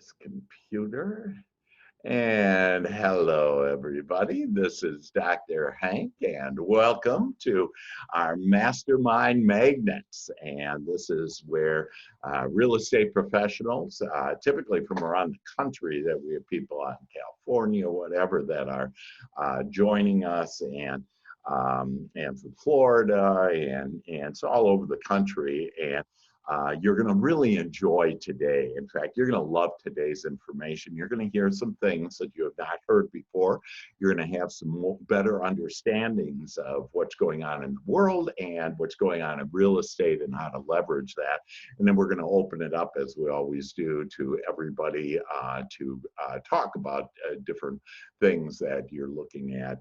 this computer. And hello, everybody. This is Dr. Hank, and welcome to our Mastermind Magnets. And this is where real estate professionals, typically from around the country, that we have people out in California, whatever, that are joining us, and from Florida, and so all over the country. And you're going to really enjoy today. In fact, you're going to love today's information. You're going to hear some things that you have not heard before. You're going to have some better understandings of what's going on in the world and what's going on in real estate and how to leverage that. And then we're going to open it up, as we always do, to everybody to talk about different things that you're looking at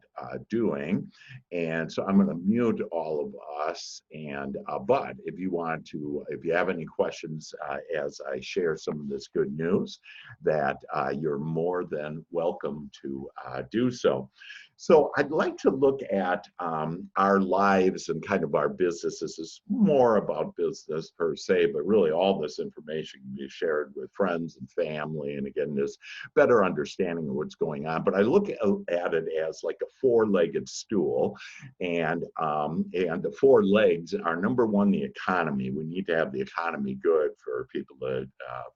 doing. And so I'm going to mute all of us. And but if you want to, if you have any questions as I share some of this good news, that you're more than welcome to do so. So I'd like to look at our lives and kind of our business. This is more about business per se, but really all this information can be shared with friends and family. And again, this better understanding of what's going on. But I look at it as like a four-legged stool. And the four legs are, number one, the economy. We need to have the economy good for people to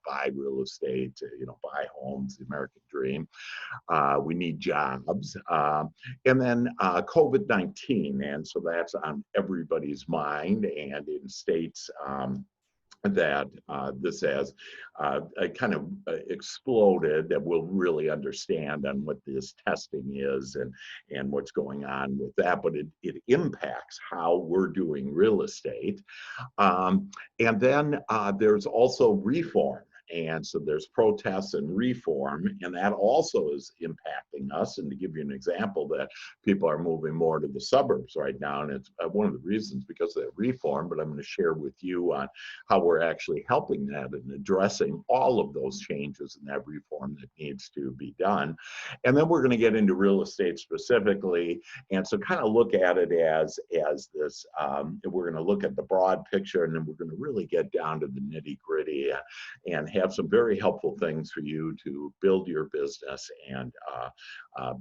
buy real estate, buy homes, the American dream. We need jobs. And then COVID-19. And so that's on everybody's mind, and in states that this has kind of exploded, that we'll really understand on what this testing is and what's going on with that. But it impacts how we're doing real estate. And then there's also reform. And so there's protests and reform, and that also is impacting us. And to give you an example, that people are moving more to the suburbs right now, and it's one of the reasons because of that reform. But I'm going to share with you on how we're actually helping that and addressing all of those changes in that reform that needs to be done. And then we're going to get into real estate specifically, and so kind of look at it as this. We're going to look at the broad picture, and then we're going to really get down to the nitty gritty and have some very helpful things for you to build your business and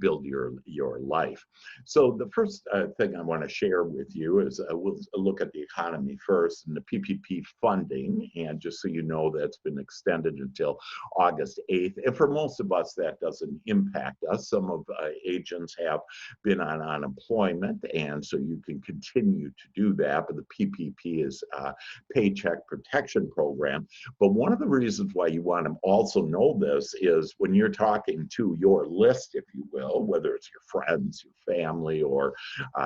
build your life. So the first thing I want to share with you is we'll look at the economy first and the PPP funding. And just so you know, that's been extended until August 8th. And for most of us, that doesn't impact us. Some of agents have been on unemployment, and so you can continue to do that. But the PPP is Paycheck Protection Program. But one of the reasons why you want to also know this is when you're talking to your list, if you will, whether it's your friends, your family, or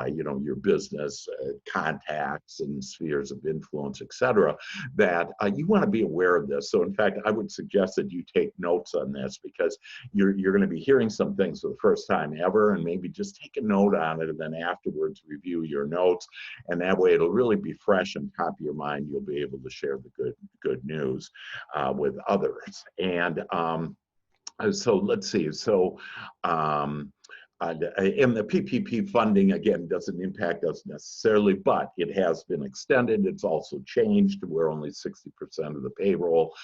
your business contacts and spheres of influence, etc., that you want to be aware of this. So in fact, I would suggest that you take notes on this, because you're going to be hearing some things for the first time ever, and maybe just take a note on it and then afterwards review your notes, and that way it'll really be fresh on top of your mind. You'll be able to share the good news with others. And so let's see. So and the PPP funding, again, doesn't impact us necessarily, but it has been extended. It's also changed to where only 60% of the payroll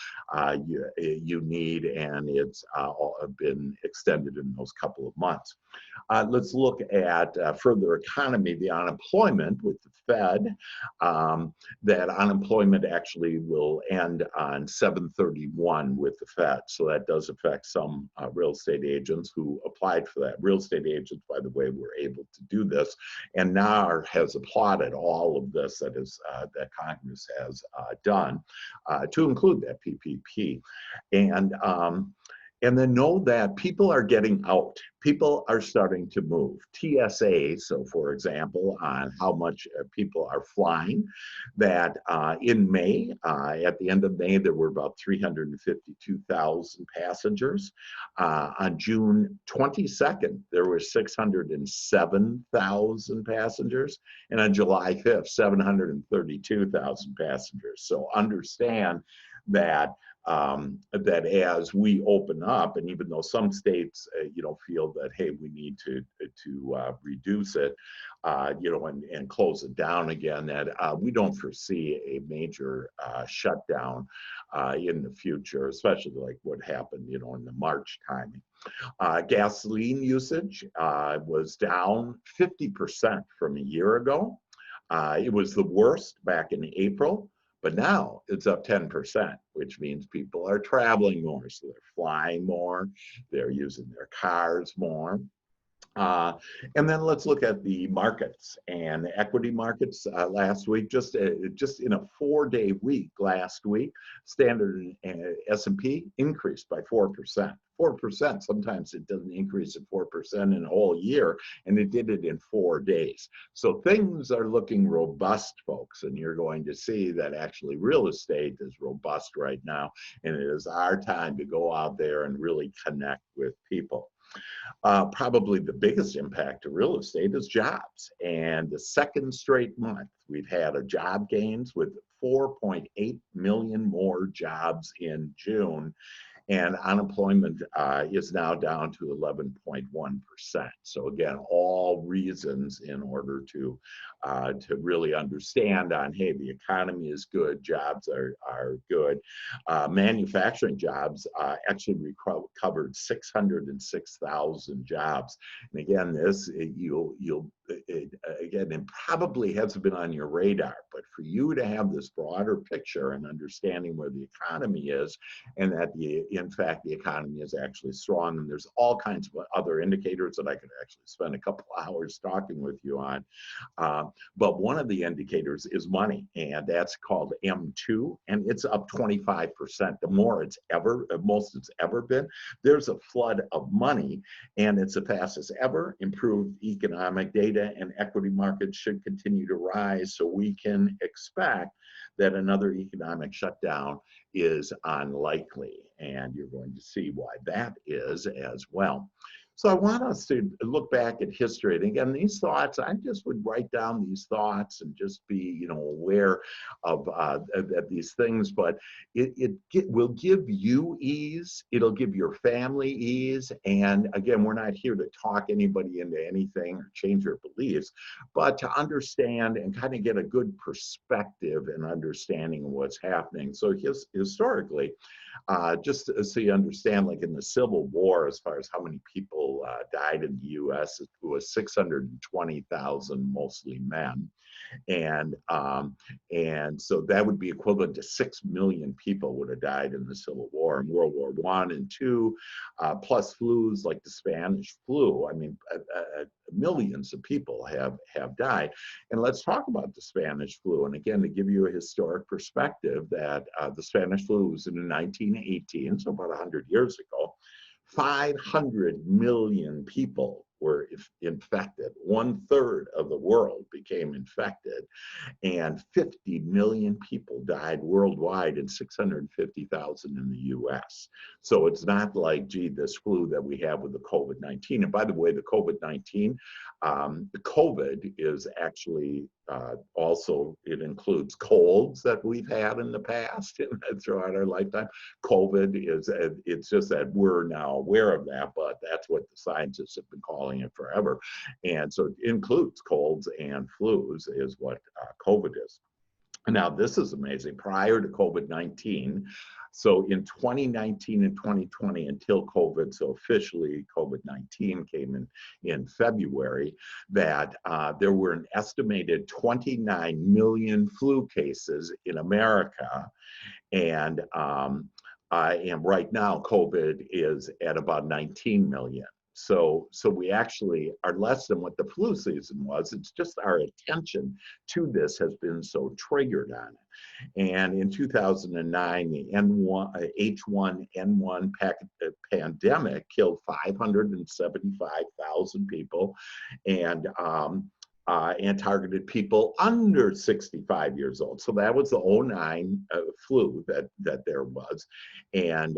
you need, and it's been extended in those couple of months. Let's look at further economy, the unemployment with the Fed. That unemployment actually will end on 7/31 with the Fed. So that does affect some real estate agents who applied for that. Real estate agents, by the way, were able to do this, and NAR has applauded all of this that Congress has done to include that PPP. And then know that people are getting out. People are starting to move. TSA, so for example, on how much people are flying, that in May, at the end of May, there were about 352,000 passengers. On June 22nd, there were 607,000 passengers. And on July 5th, 732,000 passengers. So understand that that as we open up, and even though some states, feel that, hey, we need to reduce it, and close it down again, that we don't foresee a major shutdown in the future, especially like what happened, in the March timing. Gasoline usage was down 50% from a year ago. It was the worst back in April, but now it's up 10%, which means people are traveling more. So they're flying more, they're using their cars more. Uh, and then let's look at the markets and the equity markets last week. Just in a 4-day week last week, Standard and S&P increased by 4%. 4%. Sometimes it doesn't increase at 4% in a whole year, and it did it in 4 days. So things are looking robust, folks, and you're going to see that actually real estate is robust right now, and it is our time to go out there and really connect with people. Probably the biggest impact to real estate is jobs. And the second straight month, we've had a job gains with 4.8 million more jobs in June. And unemployment is now down to 11.1%. So again, all reasons in order to really understand on, hey, the economy is good, jobs are good. Manufacturing jobs actually recovered 606,000 jobs. And again, this it probably hasn't been on your radar, but for you to have this broader picture and understanding where the economy is, and that in fact the economy is actually strong, and there's all kinds of other indicators that I could actually spend a couple hours talking with you on. But one of the indicators is money, and that's called M2, and it's up 25%, the most it's ever been. There's a flood of money, and it's the fastest ever. Improved economic data and equity markets should continue to rise, so we can expect that another economic shutdown is unlikely, and you're going to see why that is as well. So I want us to look back at history. And again, these thoughts, I just would write down these thoughts and just be, aware of these things. But it will give you ease. It'll give your family ease. And again, we're not here to talk anybody into anything or change your beliefs, but to understand and kind of get a good perspective and understanding of what's happening. So historically, just so you understand, like in the Civil War, as far as how many people died in the U.S., it was 620,000, mostly men. And so that would be equivalent to 6 million people would have died in the Civil War. In World War I and II, plus flus like the Spanish flu. I mean, millions of people have died. And let's talk about the Spanish flu. And again, to give you a historic perspective, that the Spanish flu was in 1918, so about 100 years ago. 500 million people were infected. 1/3 of the world became infected, and 50 million people died worldwide and 650,000 in the US. So it's not like, gee, this flu that we have with the COVID-19. And by the way, the COVID-19, the COVID is actually also, it includes colds that we've had in the past and throughout our lifetime. COVID is, it's just that we're now aware of that, but that's what the scientists have been calling it forever. And so it includes colds and flus is what COVID is. Now, this is amazing. Prior to COVID-19, so in 2019 and 2020, until COVID, so officially COVID-19 came in February, that there were an estimated 29 million flu cases in America. And right now, COVID is at about 19 million. So we actually are less than what the flu season was. It's just our attention to this has been so triggered on it. And in 2009, the H1N1 pandemic killed 575,000 people, and targeted people under 65 years old. So that was the 09 flu that there was. And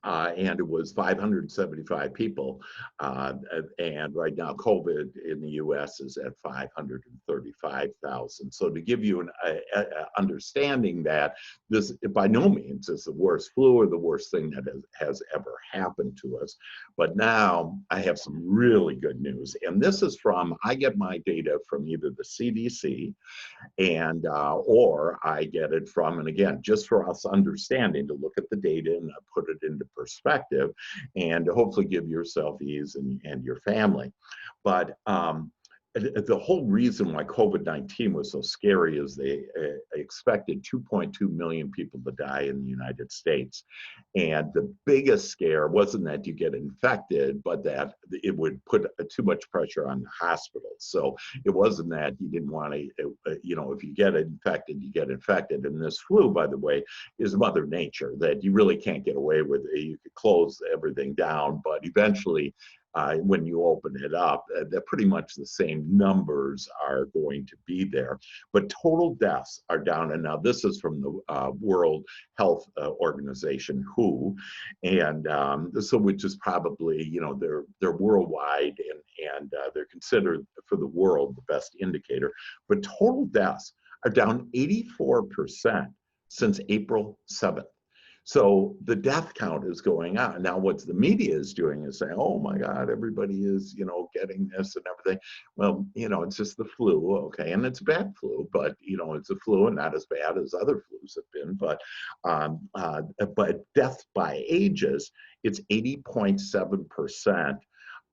and it was 575 people. And right now, COVID in the US is at 535,000. So to give you an understanding that this by no means is the worst flu or the worst thing that has ever happened to us. But now I have some really good news. And this is from, I get my data from either the CDC and or I get it from, and again, just for us understanding, to look at the data and put it into perspective, and hopefully give yourself ease and your family. But the whole reason why COVID-19 was so scary is they expected 2.2 million people to die in the United States. And the biggest scare wasn't that you get infected, but that it would put too much pressure on the hospitals. So it wasn't that you didn't want to, if you get infected, you get infected. And this flu, by the way, is Mother Nature, that you really can't get away with it. You could close everything down, but eventually, when you open it up, they're pretty much the same numbers are going to be there. But total deaths are down. And now this is from the World Health Organization, WHO. And so which is probably, they're worldwide and they're considered for the world the best indicator. But total deaths are down 84% since April 7th. So the death count is going on. Now, what the media is doing is saying, oh my God, everybody is, getting this and everything. Well, it's just the flu, okay? And it's a bad flu, but, it's a flu and not as bad as other flus have been. But death by ages, it's 80.7%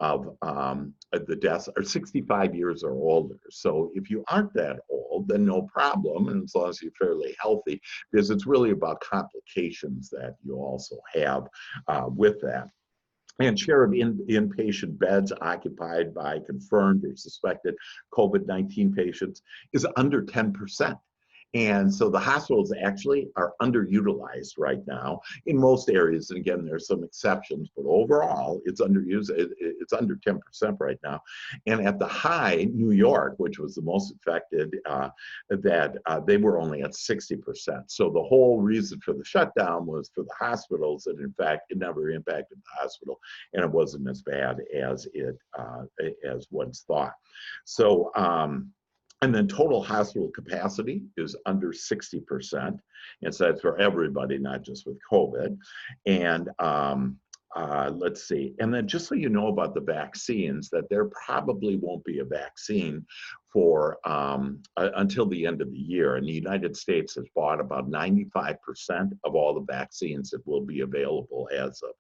of the deaths are 65 years or older. So if you aren't that old, then no problem, and as long as you're fairly healthy, because it's really about complications that you also have with that. And share of inpatient beds occupied by confirmed or suspected COVID-19 patients is under 10%. And so the hospitals actually are underutilized right now in most areas. And again, there's some exceptions, but overall, it's underused. It's under 10% right now. And at the high, New York, which was the most affected, they were only at 60%. So the whole reason for the shutdown was for the hospitals, and in fact, it never impacted the hospital, and it wasn't as bad as as once thought. So. And then total hospital capacity is under 60%. And so that's for everybody, not just with COVID. And let's see. And then just so you know about the vaccines, that there probably won't be a vaccine for until the end of the year. And the United States has bought about 95% of all the vaccines that will be available as of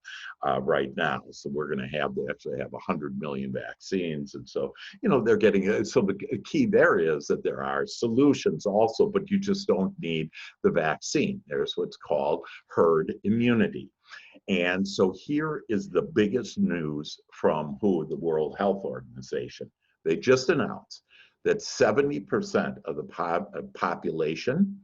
right now. So we're going to actually have 100 million vaccines. And so, they're getting, so the key there is that there are solutions also, but you just don't need the vaccine. There's what's called herd immunity. And so here is the biggest news from WHO, the World Health Organization. They just announced that 70% of the population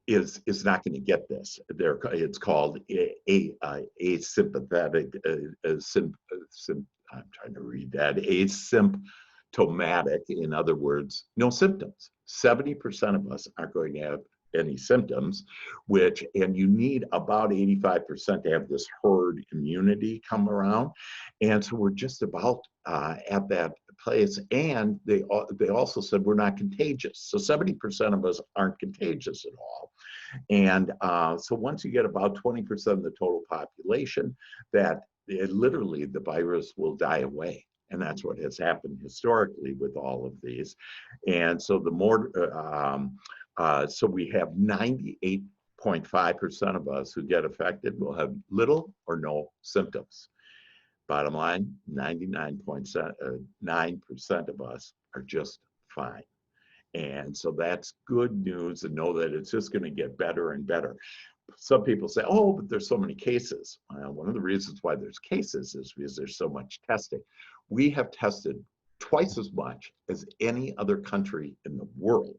is not going to get this. It's called asymptomatic. I'm trying to read that. Asymptomatic. In other words, no symptoms. 70% of us aren't going to have any symptoms, and you need about 85% to have this herd immunity come around. And so we're just about at that place. And they also said we're not contagious. So 70% of us aren't contagious at all. And so once you get about 20% of the total population, that literally the virus will die away. And that's what has happened historically with all of these. And so the more, so we have 98.5% of us who get affected will have little or no symptoms. Bottom line, 99.9% of us are just fine. And so that's good news, and know that it's just going to get better and better. Some people say, oh, but there's so many cases. One of the reasons why there's cases is because there's so much testing. We have tested twice as much as any other country in the world.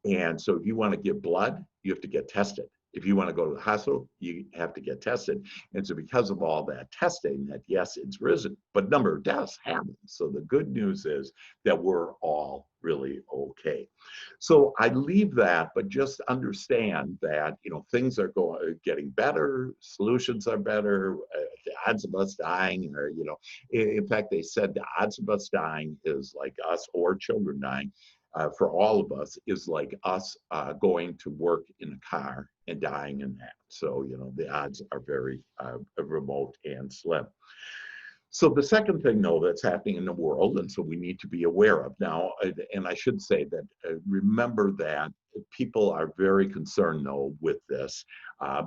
And so if you want to give blood, you have to get tested. If you want to go to the hospital, you have to get tested. And so because of all that testing, that yes, it's risen, but number of deaths haven't. So the good news is that we're all really okay. So I leave that, but just understand that, you know, things are getting better, solutions are better, the odds of us dying are, you know, in fact, they said the odds of us dying is like us or children dying for all of us is like us going to work in a car and dying in that. So, you know, the odds are very remote and slim. So the second thing, though, that's happening in the world, and so we need to be aware of now, and I should say that remember that people are very concerned, though, with this,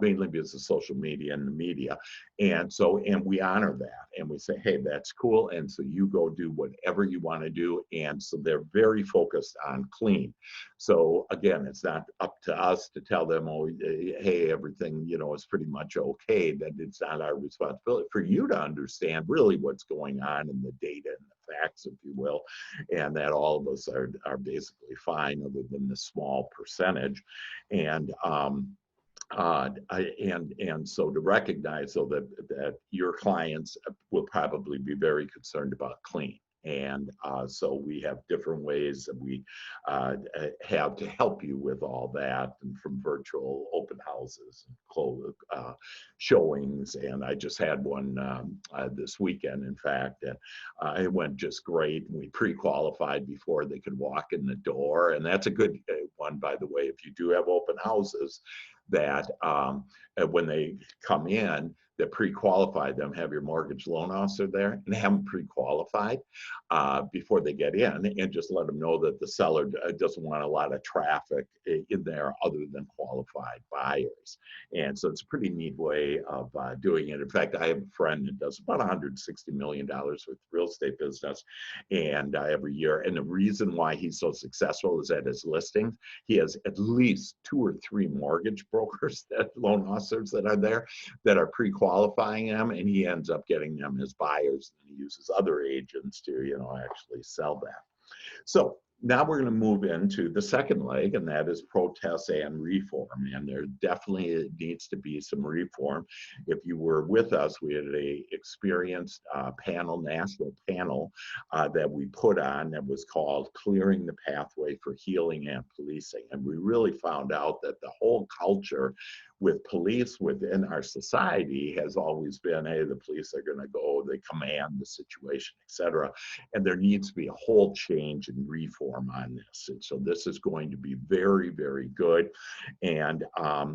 mainly because of social media and the media. And so, and we honor that, and we say, hey, that's cool, and so you go do whatever you want to do. And so they're very focused on clean. So again, it's not up to us to tell them, oh, hey, everything, you know, is pretty much okay, that it's not our responsibility. For you to understand really what's going on in the data and the facts, if you will, and that all of us are basically fine other than the small percentage. And and so to recognize so that your clients will probably be very concerned about clean. And so we have different ways that we have to help you with all that, and from virtual open houses and showings. And I just had one this weekend, in fact, and it went just great. We pre-qualified before they could walk in the door. And that's a good one, by the way, if you do have open houses, that when they come in, that pre-qualify them, have your mortgage loan officer there and have them pre-qualified before they get in, and just let them know that the seller doesn't want a lot of traffic in there other than qualified buyers. And so it's a pretty neat way of doing it. In fact, I have a friend that does about $160 million with real estate business and every year. And the reason why he's so successful is at his listings, he has at least 2 or 3 mortgage brokers, that loan officers that are there, that are pre-qualifying them, and he ends up getting them as buyers, and he uses other agents to, you know, actually sell that. So now we're going to move into the second leg, and that is protest and reform. And there definitely needs to be some reform. If you were with us, we had a experienced national panel that we put on that was called Clearing the Pathway for Healing and Policing. And we really found out that the whole culture with police within our society has always been, hey, the police are going to go, they command the situation, etc. And there needs to be a whole change and reform on this. And so this is going to be very, very good. And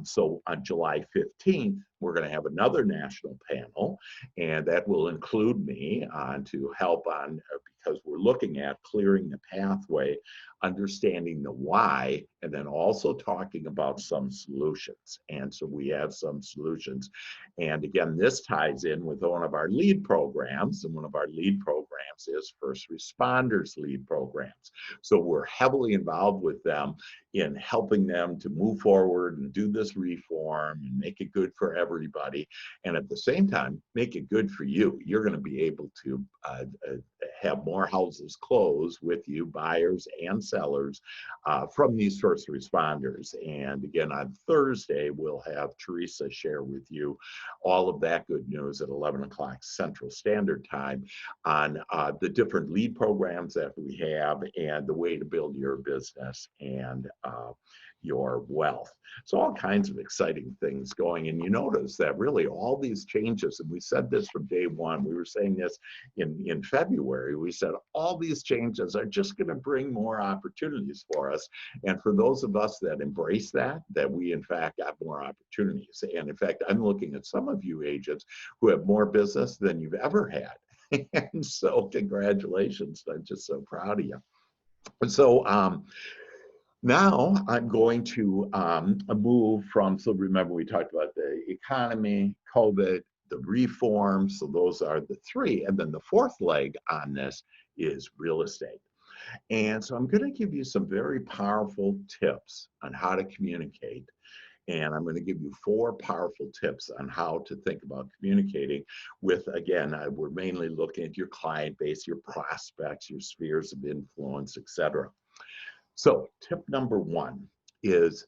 so on July 15th, we're going to have another national panel, and that will include me to help on, because we're looking at clearing the pathway, understanding the why, and then also talking about some solutions. And so we have some solutions. And again, this ties in with one of our lead programs, and one of our lead programs is First Responders Lead Programs. So we're heavily involved with them in helping them to move forward and do this reform and make it good for everybody. And at the same time, make it good for you. You're going to be able to have more houses close with you, buyers and sellers, from these first responders. And again, on Thursday, we'll have Teresa share with you all of that good news at 11 o'clock Central Standard Time on the different lead programs that we have and the way to build your business and your wealth. So all kinds of exciting things going. And you notice that really all these changes, and we said this from day one, we were saying this in February, we said all these changes are just going to bring more opportunities for us. And for those of us that embrace that we in fact got more opportunities. And in fact, I'm looking at some of you agents who have more business than you've ever had. And so congratulations, I'm just so proud of you. And so now I'm going to move from, so remember we talked about the economy, COVID, the reform, so those are the 3. And then the 4th leg on this is real estate. And so I'm going to give you some very powerful tips on how to communicate. And I'm going to give you 4 powerful tips on how to think about communicating with, again, we're mainly looking at your client base, your prospects, your spheres of influence, etc. So tip number 1 is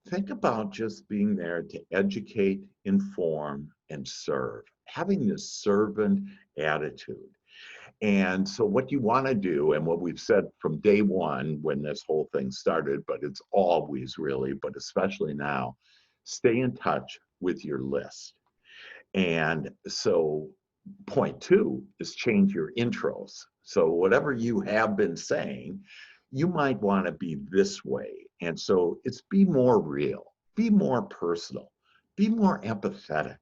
think about just being there to educate, inform, and serve, having this servant attitude. And so, what you want to do, and what we've said from day one when this whole thing started, but it's always really, but especially now, stay in touch with your list. And so, point two is change your intros. So, whatever you have been saying, you might want to be this way. And so, it's be more real, be more personal, be more empathetic.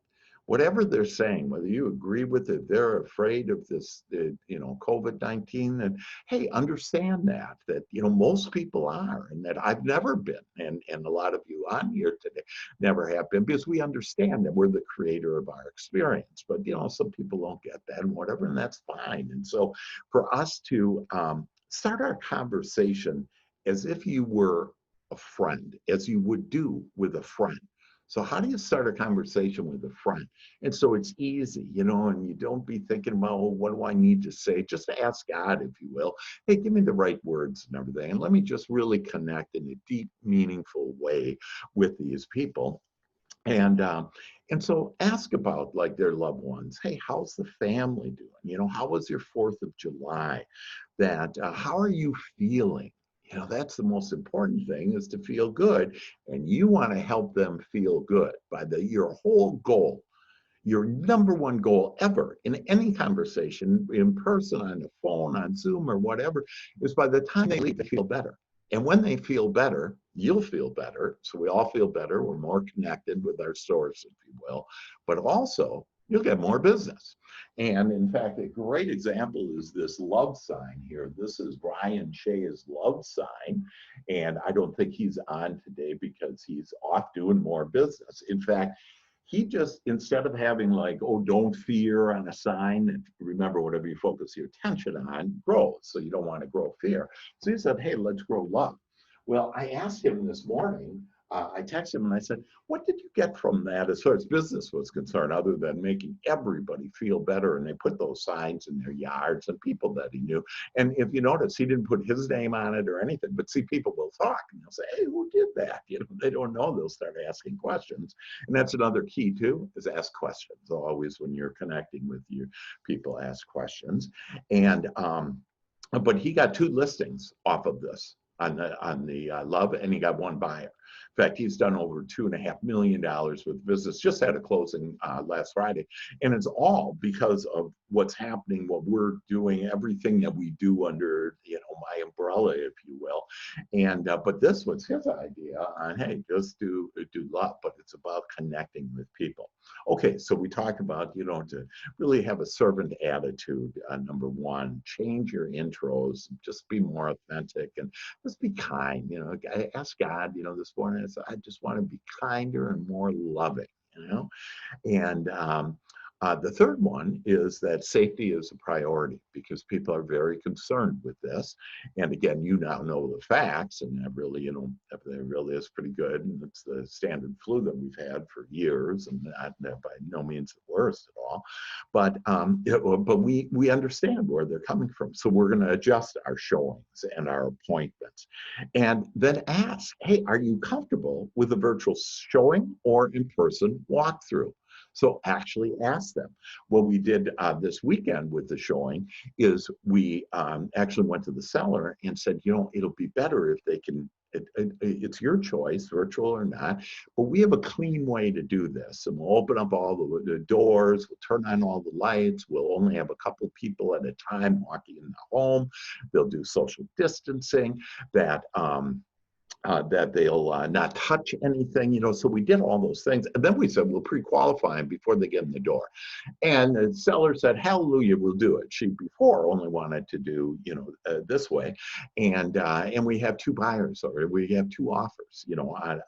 Whatever they're saying, whether you agree with it, they're afraid of this, COVID-19, and hey, understand that most people are, and that I've never been, and a lot of you on here today never have been, because we understand that we're the creator of our experience. But some people don't get that, and whatever, and that's fine. And so, for us to start our conversation as if you were a friend, as you would do with a friend. So how do you start a conversation with a friend? And so it's easy, and you don't be thinking about, well, what do I need to say? Just ask God, if you will. Hey, give me the right words and everything. And let me just really connect in a deep, meaningful way with these people. And so ask about like their loved ones. Hey, how's the family doing? How was your 4th of July? That how are you feeling? That's the most important thing, is to feel good. And you want to help them feel good by your whole goal. Your number one goal ever in any conversation, in person, on the phone, on Zoom, or whatever, is by the time they leave, they feel better. And when they feel better, you'll feel better. So we all feel better. We're more connected with our source, if you will. But also, you'll get more business. And in fact, a great example is this love sign here. This is Brian Shea's love sign. And I don't think he's on today because he's off doing more business. In fact, he just, instead of having like, oh, don't fear on a sign, and remember, whatever you focus your attention on grows. So you don't want to grow fear. So he said, hey, let's grow love. Well, I asked him this morning, I texted him and I said, what did you get from that as far as business was concerned, other than making everybody feel better? And they put those signs in their yards, and people that he knew. And if you notice, he didn't put his name on it or anything, but see, people will talk and they'll say, hey, who did that? They don't know, they'll start asking questions. And that's another key too, is ask questions. Always when you're connecting with your people, ask questions. And, but he got 2 listings off of this on the love, and he got 1 buyer. In fact, he's done over $2.5 million with business, just had a closing last Friday. And it's all because of what's happening, what we're doing, everything that we do under, my umbrella, if you will. And, but this was his idea on, hey, just do love, but it's about connecting with people. Okay, so we talked about, to really have a servant attitude, number one, change your intros, just be more authentic, and just be kind. I asked God, this morning, I said, I just want to be kinder and more loving, And the third one is that safety is a priority, because people are very concerned with this. And again, you now know the facts, and that really, that really is pretty good. And it's the standard flu that we've had for years, and not by no means the worst at all. But we understand where they're coming from, so we're going to adjust our showings and our appointments, and then ask, hey, are you comfortable with a virtual showing or in-person walkthrough? So actually ask them. What we did this weekend with the showing is we actually went to the seller and said, it'll be better if they can, it's your choice, virtual or not, but we have a clean way to do this. And we'll open up all the doors, we'll turn on all the lights, we'll only have a couple people at a time walking in the home. They'll do social distancing, that they'll not touch anything, so we did all those things. And then we said, we'll pre-qualify them before they get in the door. And the seller said, hallelujah, we'll do it. She before only wanted to do, this way. And we have 2 buyers, or we have 2 offers,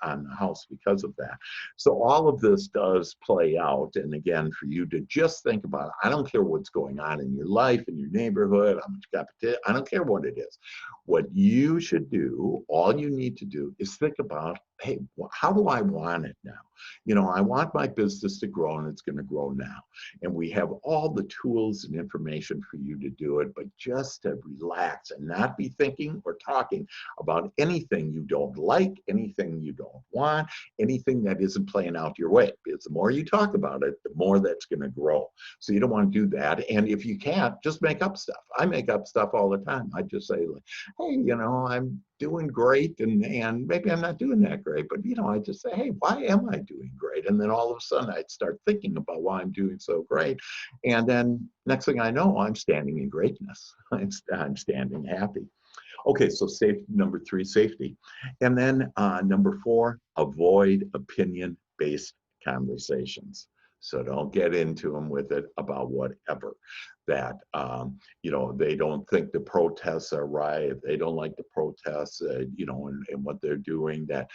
on the house because of that. So all of this does play out. And again, for you to just think about, I don't care what's going on in your life, in your neighborhood, how much competition, I don't care what it is. What you should do, all you need to do is think about, hey, how do I want it now? You know, I want my business to grow, and it's going to grow now. And we have all the tools and information for you to do it, but just to relax and not be thinking or talking about anything you don't like, anything you don't want, anything that isn't playing out your way. Because the more you talk about it, the more that's going to grow. So you don't want to do that. And if you can't, just make up stuff. I make up stuff all the time. I just say, like, hey, you know, I'm doing great, and maybe I'm not doing that great, but you know, I just say, hey, why am I doing great? And then all of a sudden I'd start thinking about why I'm doing so great. And then next thing I know, I'm standing in greatness. I'm standing happy. Okay, so number 3, safety. And then number 4, avoid opinion-based conversations. So don't get into them with it about whatever. That, you know, they don't think the protests are right. They don't like the protests, you know, and what they're doing, that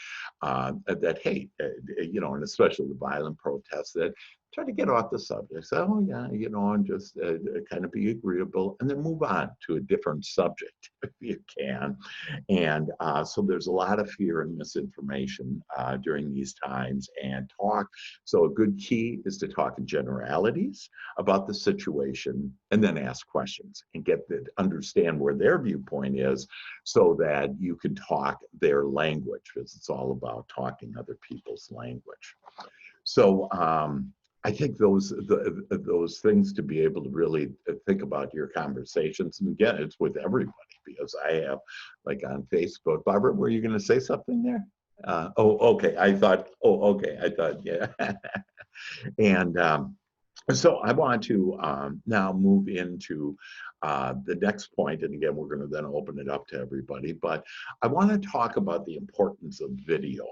hate, you know, and especially the violent protests that try to get off the subject. So, oh, yeah, you know, and just kind of be agreeable, and then move on to a different subject if you can. And so there's a lot of fear and misinformation during these times, and talk. So a good key is to talk in generalities about the situation, and then ask questions and understand where their viewpoint is, so that you can talk their language, because it's all about talking other people's language. So I think those things, to be able to really think about your conversations. And again, it's with everybody, because I have, like, on Facebook. Barbara, were you going to say something there? Oh, okay. I thought. Oh, okay. I thought. Yeah. And so I want to now move into the next point, and again, we're going to then open it up to everybody, but I want to talk about the importance of video.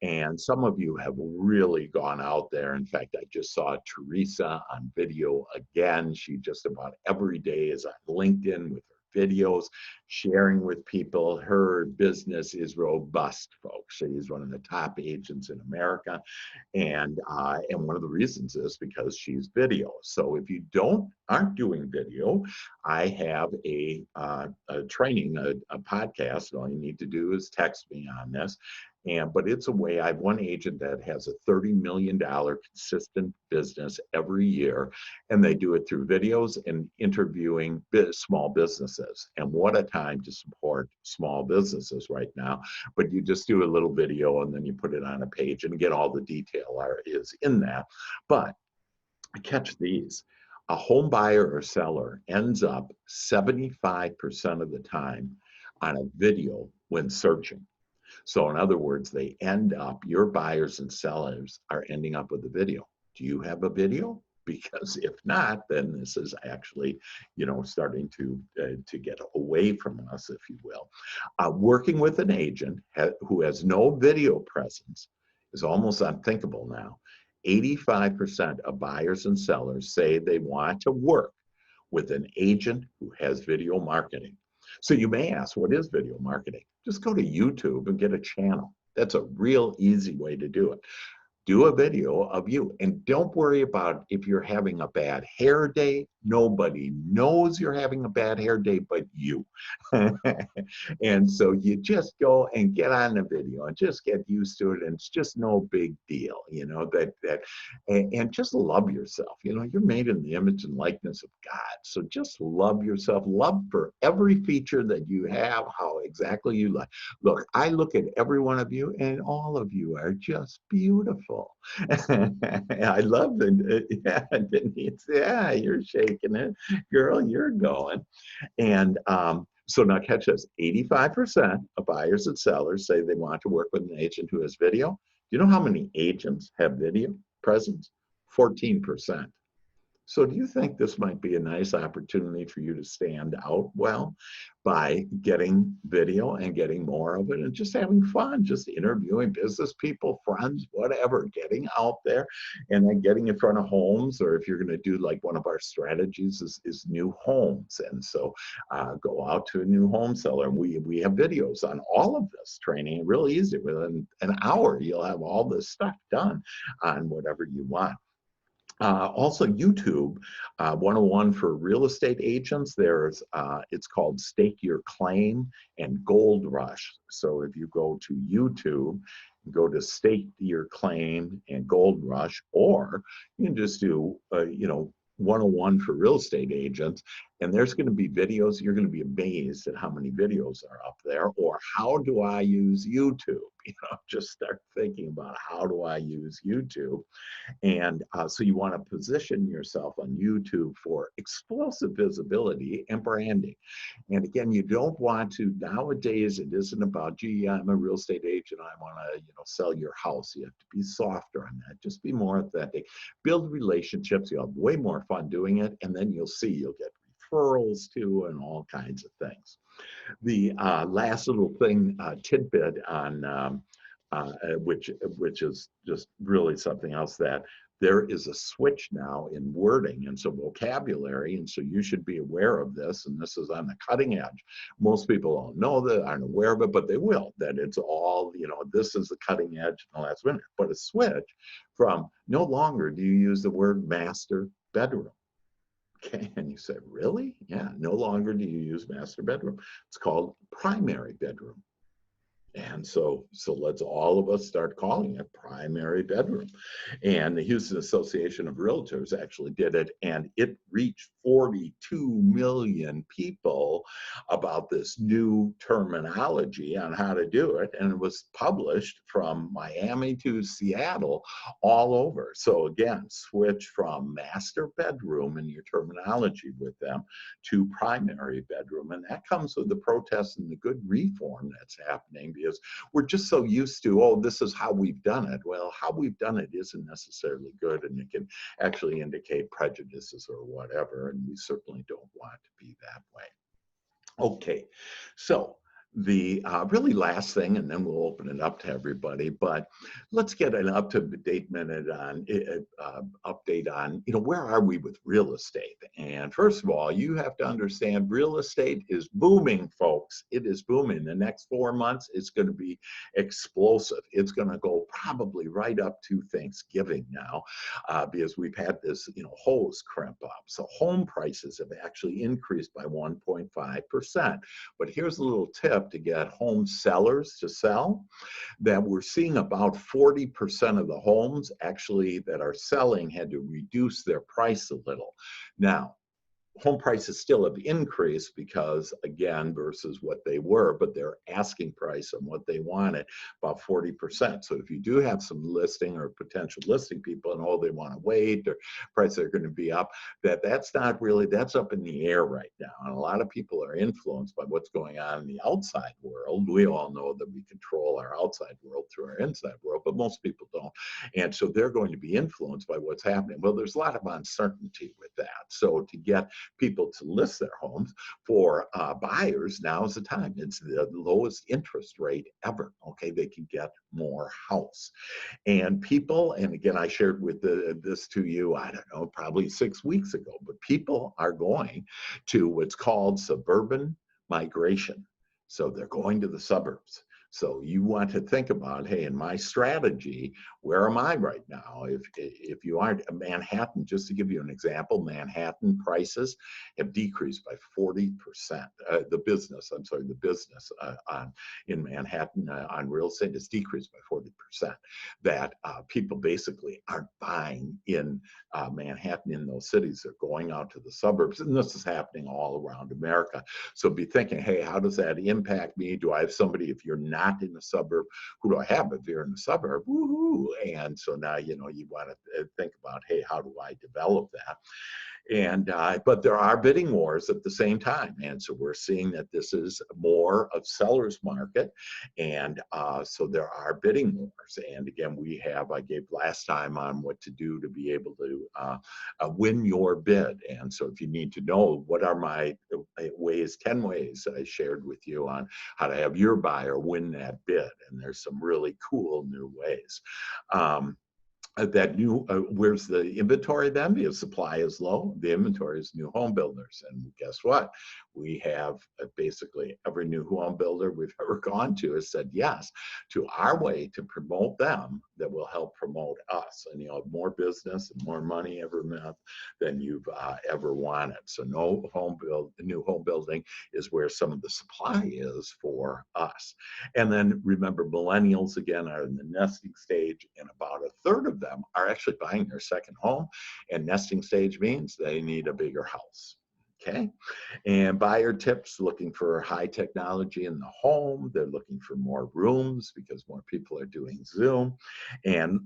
And some of you have really gone out there. In fact, I just saw Teresa on video again. She just about every day is on LinkedIn with her videos, sharing with people. Her business is robust, folks. She's one of the top agents in America. And one of the reasons is because she's video. So if you aren't doing video, I have a training, a podcast. All you need to do is text me on this. But it's a way. I have one agent that has a $30 million consistent business every year, and they do it through videos and interviewing small businesses. And what a time to support small businesses right now. But you just do a little video, and then you put it on a page, and again, all the detail is in that. But catch these. A home buyer or seller ends up 75% of the time on a video when searching. So in other words, your buyers and sellers are ending up with a video. Do you have a video? Because if not, then this is actually, you know, starting to get away from us, if you will. Working with an agent who has no video presence is almost unthinkable now. 85% of buyers and sellers say they want to work with an agent who has video marketing. So you may ask, what is video marketing? Just go to YouTube and get a channel. That's a real easy way to do it. Do a video of you, and don't worry about if you're having a bad hair day. Nobody knows you're having a bad hair day but you. And so you just go and get on the video and just get used to it, and it's just no big deal, you know, and just love yourself. You know, you're made in the image and likeness of God. So just love yourself, love for every feature that you have, how exactly you like. Look, I look at every one of you, and all of you are just beautiful. I love it. Yeah, Denise. Yeah, you're shaking it, girl. You're going. And so now catch this: 85% of buyers and sellers say they want to work with an agent who has video. Do you know how many agents have video presence? 14%. So do you think this might be a nice opportunity for you to stand out well by getting video and getting more of it, and just having fun, just interviewing business people, friends, whatever, getting out there and then getting in front of homes? Or if you're going to do, like, one of our strategies is new homes. And so go out to a new home seller. And we have videos on all of this training, real easy. Within an hour, you'll have all this stuff done on whatever you want. Also, YouTube 101 for real estate agents. It's called Stake Your Claim and Gold Rush. So if you go to YouTube, go to State Your Claim and Gold Rush, or you can just do, 101 for real estate agents. And there's going to be videos. You're going to be amazed at how many videos are up there. Or how do I use YouTube? Just start thinking about how do I use YouTube. And so you want to position yourself on YouTube for explosive visibility and branding. And again, you don't want to, nowadays, it isn't about, gee, I'm a real estate agent, I want to, sell your house. You have to be softer on that. Just be more authentic. Build relationships. You'll have way more fun doing it. And then you'll see, you'll get referrals too and all kinds of things. The last little thing, tidbit on which is just really something else, that there is a switch now in wording and so vocabulary, and so you should be aware of this, and this is on the cutting edge. Most people don't know that, aren't aware of it, but they will, that it's all, this is the cutting edge in the last minute. But a switch from, no longer do you use the word master bedroom. Okay, and you say, really? Yeah, no longer do you use master bedroom. It's called primary bedroom. And so let's all of us start calling it primary bedroom. And the Houston Association of Realtors actually did it, and it reached 42 million people about this new terminology on how to do it. And it was published from Miami to Seattle, all over. So again, switch from master bedroom in your terminology with them to primary bedroom. And that comes with the protests and the good reform that's happening, because we're just so used to, oh, this is how we've done it. Well, how we've done it isn't necessarily good, and it can actually indicate prejudices or whatever, and we certainly don't want to be that way. Okay, so the really last thing, and then we'll open it up to everybody, but let's get an up-to-date minute on update on, where are we with real estate? And first of all, you have to understand real estate is booming, folks. It is booming. The next 4 months, it's going to be explosive. It's going to go probably right up to Thanksgiving now, because we've had this, hose crimp up. So home prices have actually increased by 1.5%. But here's a little tip to get home sellers to sell, that we're seeing about 40% of the homes actually that are selling had to reduce their price a little. Now, home prices still have increased because, again, versus what they were, but their asking price and what they wanted, about 40%. So if you do have some listing or potential listing people and, oh, they want to wait, or prices are going to be up, that's not really, that's up in the air right now. And a lot of people are influenced by what's going on in the outside world. We all know that we control our outside world through our inside world, but most people don't. And so they're going to be influenced by what's happening. Well, there's a lot of uncertainty with that. So to get people to list their homes for buyers, now is the time. It's the lowest interest rate ever. Okay, they can get more house. And people, and again, I shared with this to you, I don't know, probably 6 weeks ago, but people are going to what's called suburban migration. So they're going to the suburbs. So you want to think about, hey, in my strategy, where am I right now? If you aren't Manhattan, just to give you an example, Manhattan prices have decreased by 40%. The business in Manhattan on real estate has decreased by 40%. That people basically aren't buying in Manhattan, in those cities. They're going out to the suburbs, and this is happening all around America. So be thinking, hey, how does that impact me? Do I have somebody, if you're not in the suburb, who do I have if you're in the suburb? Woohoo! And so now, you want to think about, hey, how do I develop that? And but there are bidding wars at the same time, and so we're seeing that this is more of seller's market, and so there are bidding wars. And again, I gave last time on what to do to be able to win your bid. And so if you need to know what are my ways, 10 ways I shared with you on how to have your buyer win that bid, and there's some really cool new ways. Where's the inventory then? Because supply is low. The inventory is new home builders. And guess what? we have basically every new home builder we've ever gone to has said yes to our way to promote them that will help promote us. And more business and more money every month than you've ever wanted. So new home building is where some of the supply is for us. And then remember, millennials again are in the nesting stage, and about a third of them are actually buying their second home. And nesting stage means they need a bigger house. Okay. And buyer tips, looking for high technology in the home. They're looking for more rooms because more people are doing Zoom. And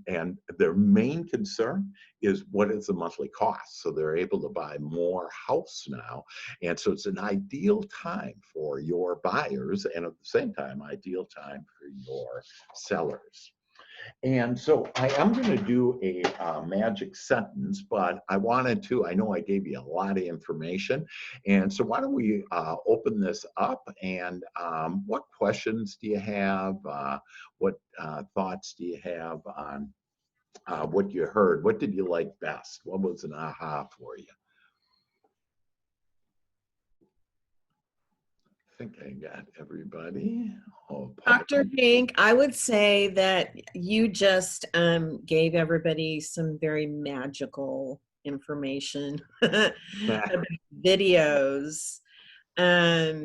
their main concern is what is the monthly cost. So they're able to buy more house now. And so it's an ideal time for your buyers, and at the same time, ideal time for your sellers. And so I am going to do a magic sentence, but I know I gave you a lot of information. And so why don't we open this up, and what questions do you have? What thoughts do you have on what you heard? What did you like best? What was an aha for you? I think I got everybody. Oh, Dr. Hank, I would say that you just gave everybody some very magical information about videos. As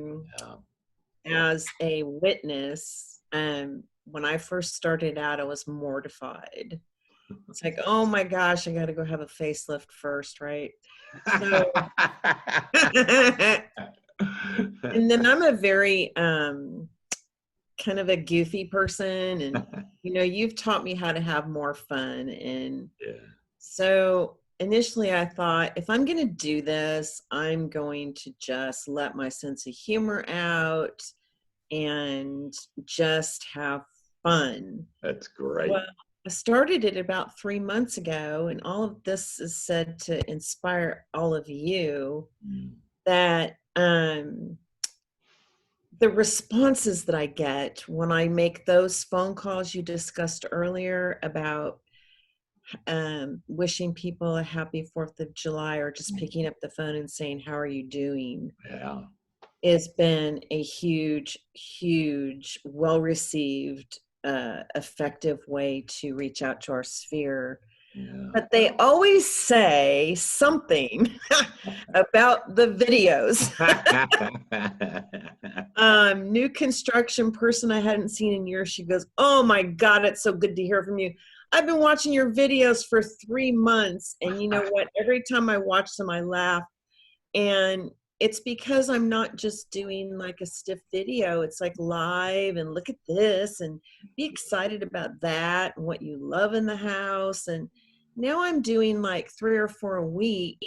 a witness, when I first started out, I was mortified. It's like, oh my gosh, I got to go have a facelift first, right? So, and then I'm a very kind of a goofy person, and you've taught me how to have more fun. And so initially I thought, if I'm going to do this, I'm going to just let my sense of humor out and just have fun. That's great. Well, I started it about 3 months ago, and all of this is said to inspire all of you that the responses that I get when I make those phone calls you discussed earlier about wishing people a happy 4th of July, or just picking up the phone and saying, how are you doing? Yeah. It's been a huge, huge, well-received, effective way to reach out to our sphere. Yeah. But they always say something about the videos. New construction person I hadn't seen in years, she goes, oh my God, it's so good to hear from you. I've been watching your videos for 3 months, and you know what? Every time I watch them, I laugh. And it's because I'm not just doing like a stiff video. It's like live, and look at this, and be excited about that, and what you love in the house. And now I'm doing like 3 or 4 a week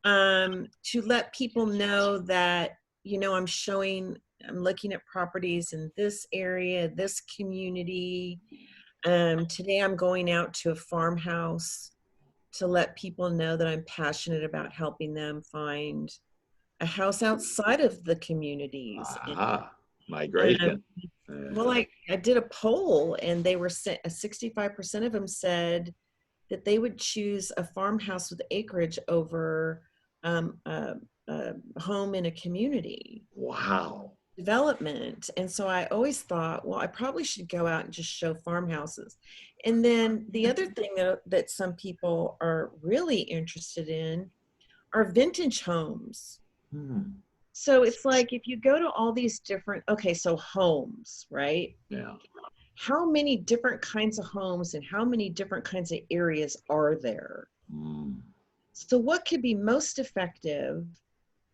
to let people know that, I'm looking at properties in this area, this community. Today I'm going out to a farmhouse to let people know that I'm passionate about helping them find a house outside of the communities. Migration. Well, I did a poll, and they were 65% of them said that they would choose a farmhouse with acreage over a home in a community. Wow. Development. And so I always thought, well, I probably should go out and just show farmhouses. And then the other thing that some people are really interested in are vintage homes. So it's like, if you go to all these different, so homes, right? Yeah. How many different kinds of homes and how many different kinds of areas are there? So what could be most effective,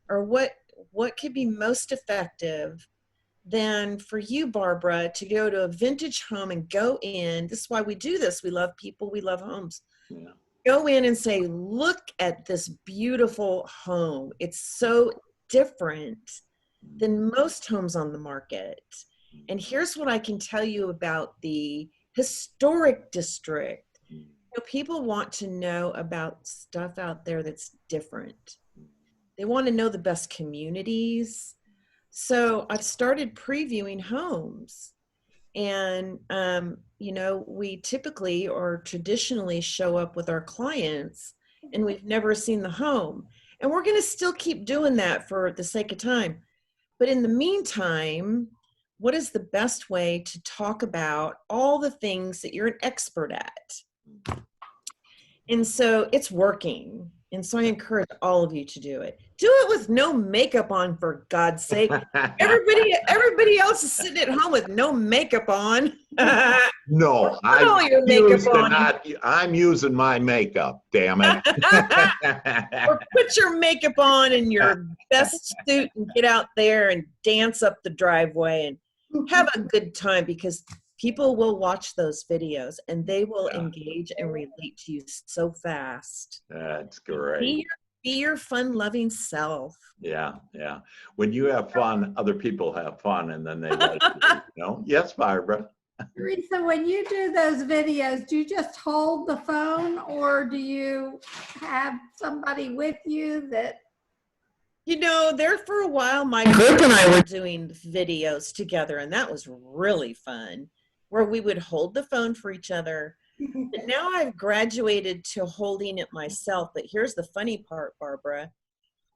or what could be most effective than for you, Barbara, to go to a vintage home and go in? This is why we do this. We love people. We love homes. Yeah. Go in and say, look at this beautiful home. It's so different than most homes on the market. And here's what I can tell you about the historic district. People want to know about stuff out there that's different. They want to know the best communities. So I've started previewing homes, and we typically or traditionally show up with our clients, and we've never seen the home. And we're going to still keep doing that for the sake of time. But in the meantime, what is the best way to talk about all the things that you're an expert at? And so it's working. And so I encourage all of you to do it. Do it with no makeup on, for God's sake. Everybody else is sitting at home with no makeup on. No, I'm using my makeup, damn it. Or put your makeup on and your best suit and get out there and dance up the driveway and have a good time, because people will watch those videos and they will engage and relate to you so fast. That's great. Be your fun-loving self. Yeah, yeah. When you have fun, other people have fun, and then they like you know? Yes, Barbara. Teresa, when you do those videos, do you just hold the phone, or do you have somebody with you that? You know, there for a while, my group and I were doing videos together, and that was really fun, where we would hold the phone for each other. But now I've graduated to holding it myself. But here's the funny part, Barbara.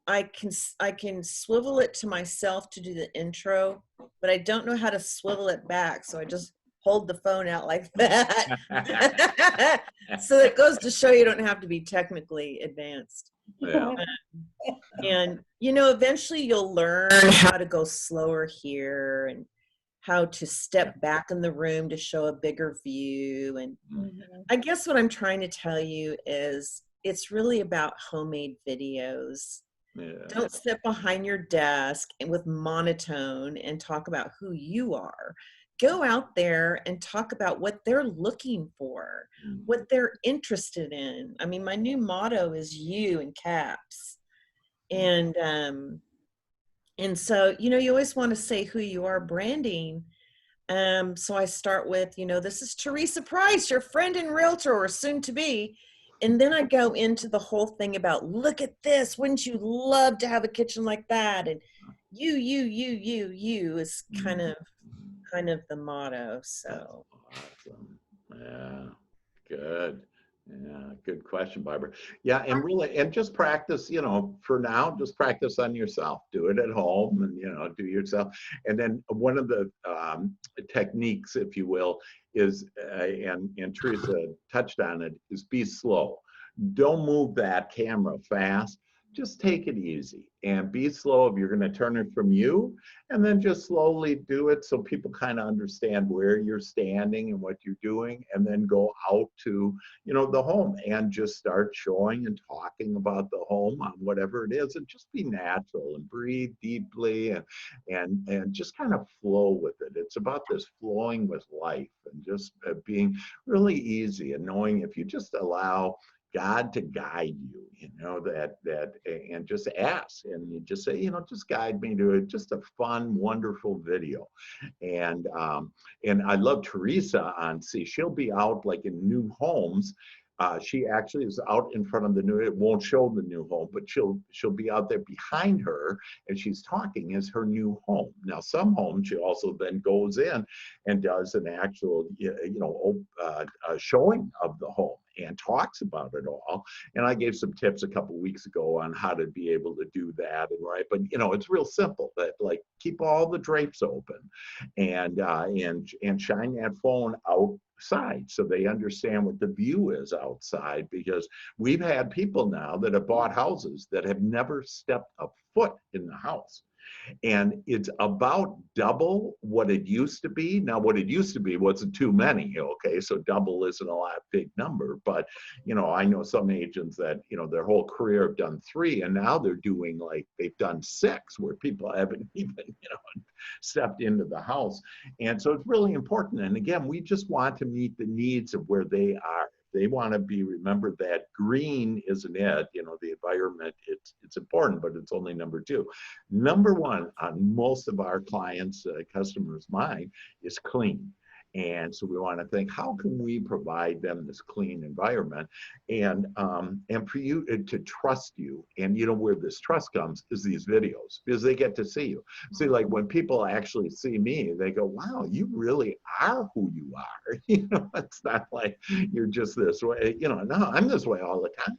I can swivel it to myself to do the intro, but I don't know how to swivel it back. So I just hold the phone out like that. So it goes to show you don't have to be technically advanced. Yeah. And, you know, eventually you'll learn how to go slower here and how to step back in the room to show a bigger view. And I guess what I'm trying to tell you is it's really about homemade videos. Yeah. Don't sit behind your desk and with monotone and talk about who you are. Go out there and talk about what they're looking for, what they're interested in. I mean, my new motto is you in caps. And so, you know, you always want to say who you are, branding. So I start with, you know, this is Teresa Price, your friend and realtor, or soon to be. And then I go into the whole thing about, look at this. Wouldn't you love to have a kitchen like that? And you is kind of the motto. So awesome. Yeah, good. Yeah, good question, Barbara. Yeah, and really, and just practice, you know, for now, just practice on yourself. Do it at home and, you know, do yourself. And then one of the techniques, if you will, is, and Teresa touched on it, is be slow. Don't move that camera fast. Just take it easy and be slow if you're going to turn it from you, and then just slowly do it so people kind of understand where you're standing and what you're doing, and then go out to, you know, the home and just start showing and talking about the home on whatever it is, and just be natural and breathe deeply and just kind of flow with it. It's about this flowing with life and just being really easy and knowing if you just allow God to guide you, you know, and just ask, and you just say, you know, just guide me to it. Just a fun, wonderful video. And I love Teresa on, see, she'll be out like in new homes. She actually is out in front of the new, it won't show the new home, but she'll be out there behind her, and she's talking as her new home. Now, some homes she also then goes in and does an actual, showing of the home and talks about it all. And I gave some tips a couple weeks ago on how to be able to do that. And right, but you know, it's real simple. That like keep all the drapes open, and shine that phone outside so they understand what the view is outside. Because we've had people now that have bought houses that have never stepped a foot in the house. And it's about double what it used to be. Now, what it used to be wasn't too many, okay? So double isn't a big number, but, you know, I know some agents that, you know, their whole career have done 3, and now they're doing like, they've done 6, where people haven't even, you know, stepped into the house. And so it's really important. And again, we just want to meet the needs of where they are. They want to be, remember that green isn't it, you know, the environment, it's important, but it's only number 2. Number 1 on most of our clients, customers' mind is clean. And so we want to think, how can we provide them this clean environment, and for you to trust you? And you know where this trust comes is these videos, because they get to see you. See, like when people actually see me, they go, wow, you really are who you are. You know, it's not like you're just this way, you know, no, I'm this way all the time.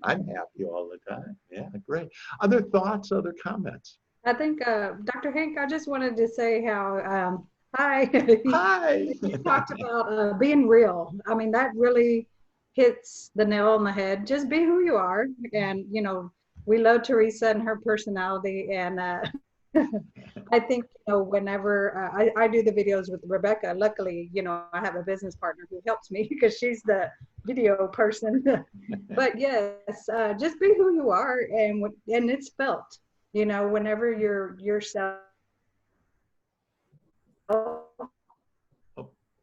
I'm happy all the time. Yeah, great. Other thoughts, other comments? I think, Dr. Hank, I just wanted to say how, hi, Hi. you talked about being real. I mean, that really hits the nail on the head. Just be who you are. And, you know, we love Teresa and her personality. And I think, you know, whenever I do the videos with Rebecca, luckily, you know, I have a business partner who helps me because she's the video person. But yes, just be who you are, and it's felt. You know, whenever you're yourself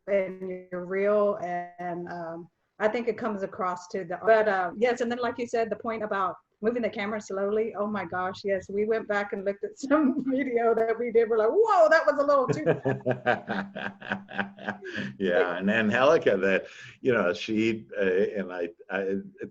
and you're real, and I think it comes across to the. But yes, and then like you said, the point about moving the camera slowly. Oh my gosh, yes, we went back and looked at some video that we did. We're like, whoa, that was a little too. Yeah, and Angelica, that, you know, she and I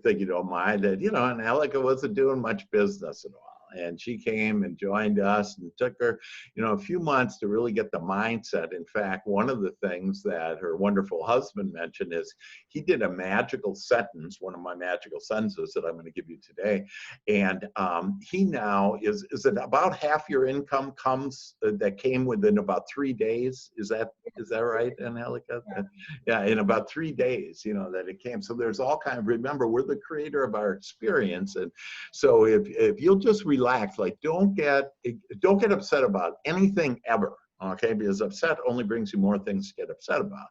think you don't mind that, you know, Angelica wasn't doing much business at all. And she came and joined us, and took her, you know, a few months to really get the mindset. In fact, one of the things that her wonderful husband mentioned is he did a magical sentence, one of my magical sentences that I'm going to give you today. And he now is it about half your income comes that came within about 3 days? Is that right, Angelica? Yeah, in about 3 days, you know, that it came. So there's all kind of, remember, we're the creator of our experience. And so if you'll just relax, like don't get upset about anything ever. Okay, because upset only brings you more things to get upset about.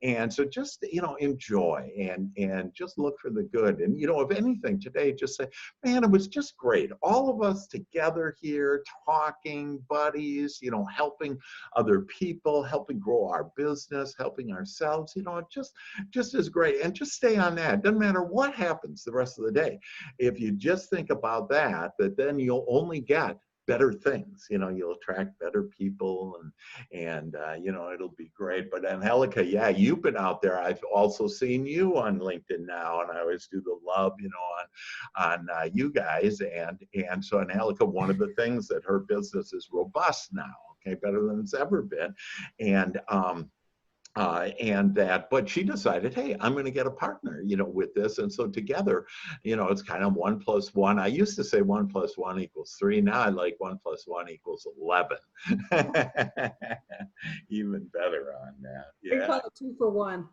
And so just, you know, enjoy and just look for the good. And, you know, if anything today, just say, man, it was just great. All of us together here, talking, buddies, you know, helping other people, helping grow our business, helping ourselves, you know, just is great. And just stay on that. Doesn't matter what happens the rest of the day. If you just think about that then you'll only get better things. You know, you'll attract better people, and you know, it'll be great. But Angelica, yeah, you've been out there. I've also seen you on LinkedIn now, and I always do the love, you know, on you guys. And so Angelica, one of the things that her business is robust now, okay, better than it's ever been. And that, but she decided, hey, I'm going to get a partner, you know, with this. And so together, you know, it's kind of 1 + 1. I used to say 1 + 1 = 3. Now I like 1 + 1 = 11. Even better on that. We Yeah. call it 2 for 1.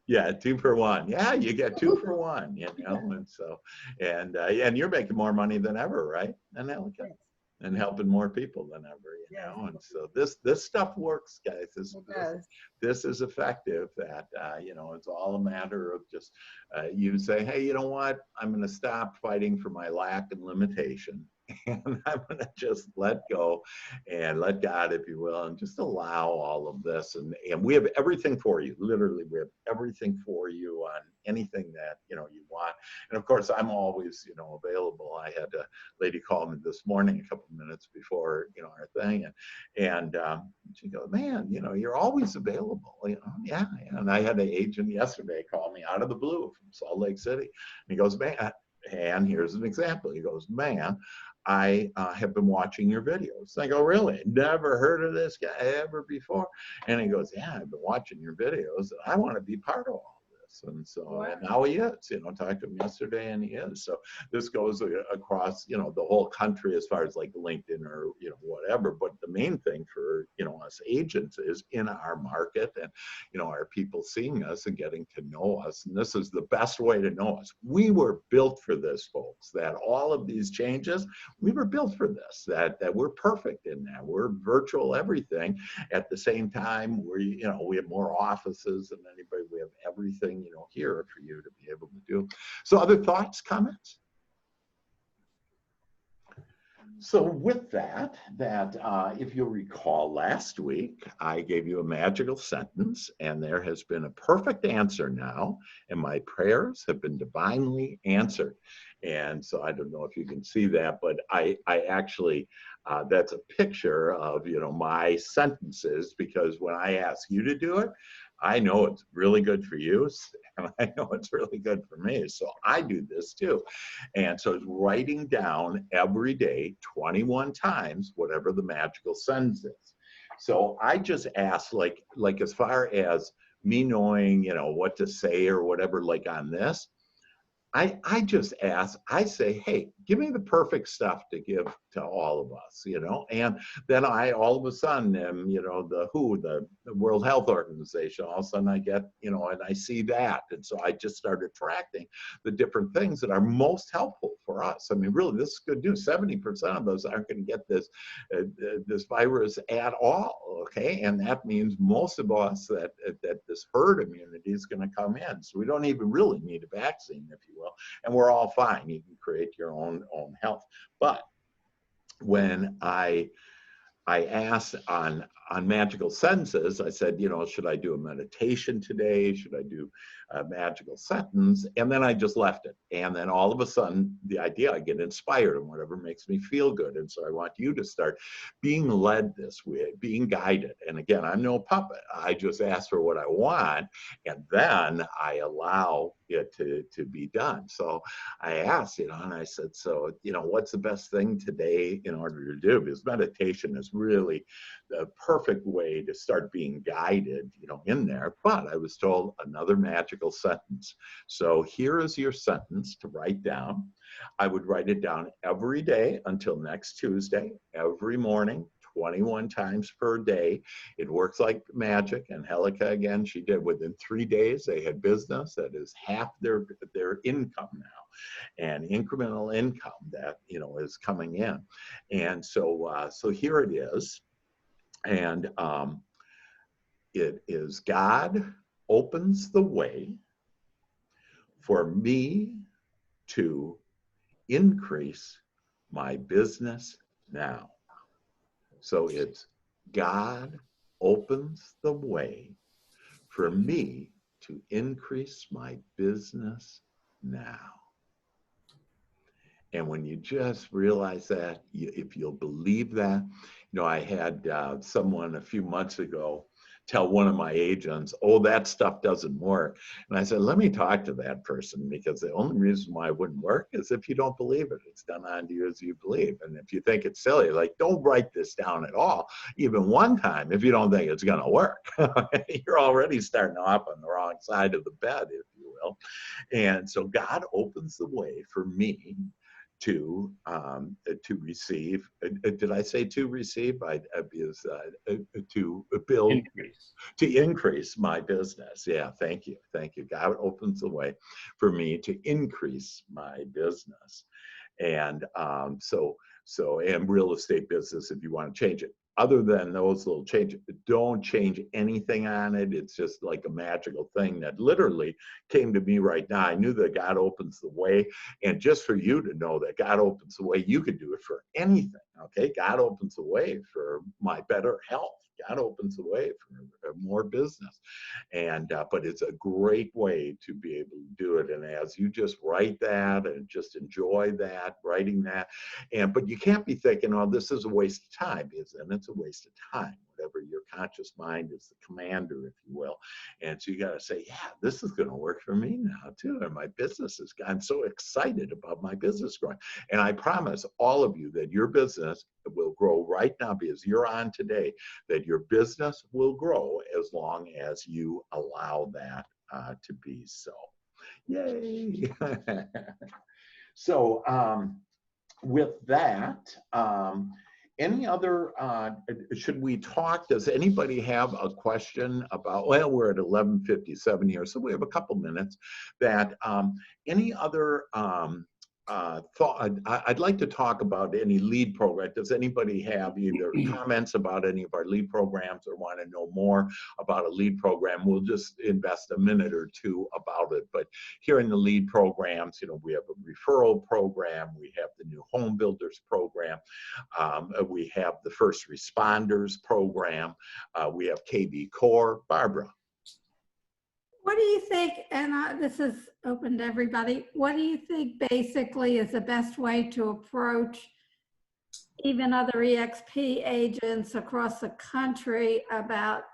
Yeah, 2 for 1. Yeah, you get 2 for 1, you know, and so, and you're making more money than ever, right? And and helping more people than ever, you know. And so this stuff works, guys. This is effective. That you know, it's all a matter of just you say, hey, you know what? I'm going to stop fighting for my lack and limitation, and I'm going to just let go and let God, if you will, and just allow all of this. And we have everything for you. Literally, we have everything for you on anything that, you know, you want. And of course, I'm always, you know, available. I had a lady call me this morning a couple of minutes before, you know, our thing, and she goes, man, you know, you're always available. You know, yeah. And I had an agent yesterday call me out of the blue from Salt Lake City, and he goes, man. And here's an example. He goes, man, I have been watching your videos. And I go, really? Never heard of this guy ever before? And he goes, yeah, I've been watching your videos. And I want to be part of all this. And so, wow. And now he is, you know, talked to him yesterday, and he is. So this goes across, you know, the whole country as far as like LinkedIn or, you know, whatever. But the main thing for, you know, us agents is in our market, and, you know, our people seeing us and getting to know us. And this is the best way to know us. We were built for this, folks, that all of these changes, we were built for this, that we're perfect in that. We're virtual everything. At the same time, you know, we have more offices than anybody. We have everything, you know, here for you to be able to do. So other thoughts, comments? So with that, if you'll recall last week, I gave you a magical sentence, and there has been a perfect answer now, and my prayers have been divinely answered. And so I don't know if you can see that, but I actually, that's a picture of, you know, my sentences, because when I ask you to do it, I know it's really good for you, and I know it's really good for me. So I do this too. And so it's writing down every day 21 times whatever the magical sentence is. So I just ask, like as far as me knowing, you know, what to say or whatever, like on this, I just ask, I say, hey, give me the perfect stuff to give to all of us, you know? And then I all of a sudden am, you know, the WHO, the World Health Organization, all of a sudden I get, you know, and I see that. And so I just start attracting the different things that are most helpful for us. I mean, really, this is good news. 70% of us aren't going to get this virus at all, okay? And that means most of us that this herd immunity is going to come in. So we don't even really need a vaccine, if you will, and we're all fine. You can create your own health. But when I asked on magical sentences, I said, you know, should I do a meditation today? Should I do a magical sentence? And then I just left it. And then all of a sudden, the idea, I get inspired and whatever makes me feel good. And so I want you to start being led this way, being guided. And again, I'm no puppet. I just ask for what I want, and then I allow it to be done. So I asked, you know, and I said, so, you know, what's the best thing today in order to do? Because meditation is really the perfect way to start being guided, you know, in there. But I was told another magical sentence. So here is your sentence to write down. I would write it down every day until next Tuesday, every morning, 21 times per day. It works like magic. And Helika, again, she did within 3 days, they had business that is half their income now, and incremental income that, you know, is coming in. And so so here it is. And it is, God opens the way for me to increase my business now. So it's, God opens the way for me to increase my business now. And when you just realize that, if you'll believe that, you know, I had someone a few months ago tell one of my agents, oh, that stuff doesn't work. And I said, let me talk to that person, because the only reason why it wouldn't work is if you don't believe it. It's done on you as you believe. And if you think it's silly, like, don't write this down at all, even one time, if you don't think it's going to work. You're already starting off on the wrong side of the bed, if you will. And so God opens the way for me to receive. Did I say to receive? To build, Increase. to increase my business. Yeah, thank you. God opens the way for me to increase my business. And and real estate business, if you want to change it. Other than those little changes, don't change anything on it. It's just like a magical thing that literally came to me right now. I knew that God opens the way. And just for you to know that God opens the way, you can do it for anything, okay? God opens the way for my better health. God opens the way for more business. And but it's a great way to be able to do it. And as you just write that and just enjoy that, writing that, but you can't be thinking, oh, this is a waste of time, and it's a waste of time. Whatever, your conscious mind is the commander, if you will. And so you got to say, yeah, this is going to work for me now too. And my business is, I'm so excited about my business growing. And I promise all of you that your business will grow right now, because you're on today, that your business will grow as long as you allow that to be so. Yay. So with that, any other, should we talk, does anybody have a question about, well, we're at 11:57 here, so we have a couple minutes, that any other thought, I'd like to talk about any lead program. Does anybody have either comments about any of our lead programs or want to know more about a lead program? We'll just invest a minute or two about it. But here in the lead programs, you know, we have a referral program, we have the new home builders program, we have the first responders program, we have KB Core. Barbara. What do you think, and this is open to everybody, what do you think basically is the best way to approach even other EXP agents across the country about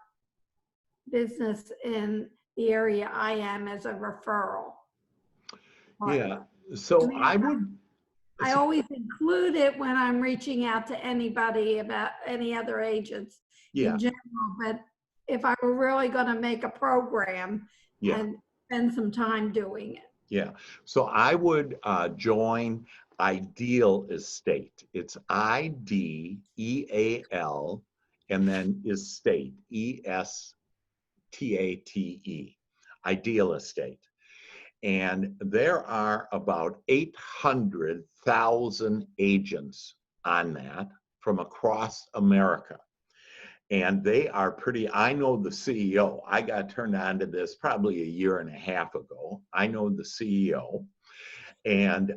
business in the area I am as a referral? Yeah, so I would. I always include it when I'm reaching out to anybody about any other agents in general, but if I were really going to make a program and spend some time doing it. Yeah. So I would join Ideal Estate. It's IDEAL and then Estate, ESTATE, Ideal Estate. And there are about 800,000 agents on that from across America. And they are pretty, I know the CEO. I got turned on to this probably a year and a half ago. I know the CEO and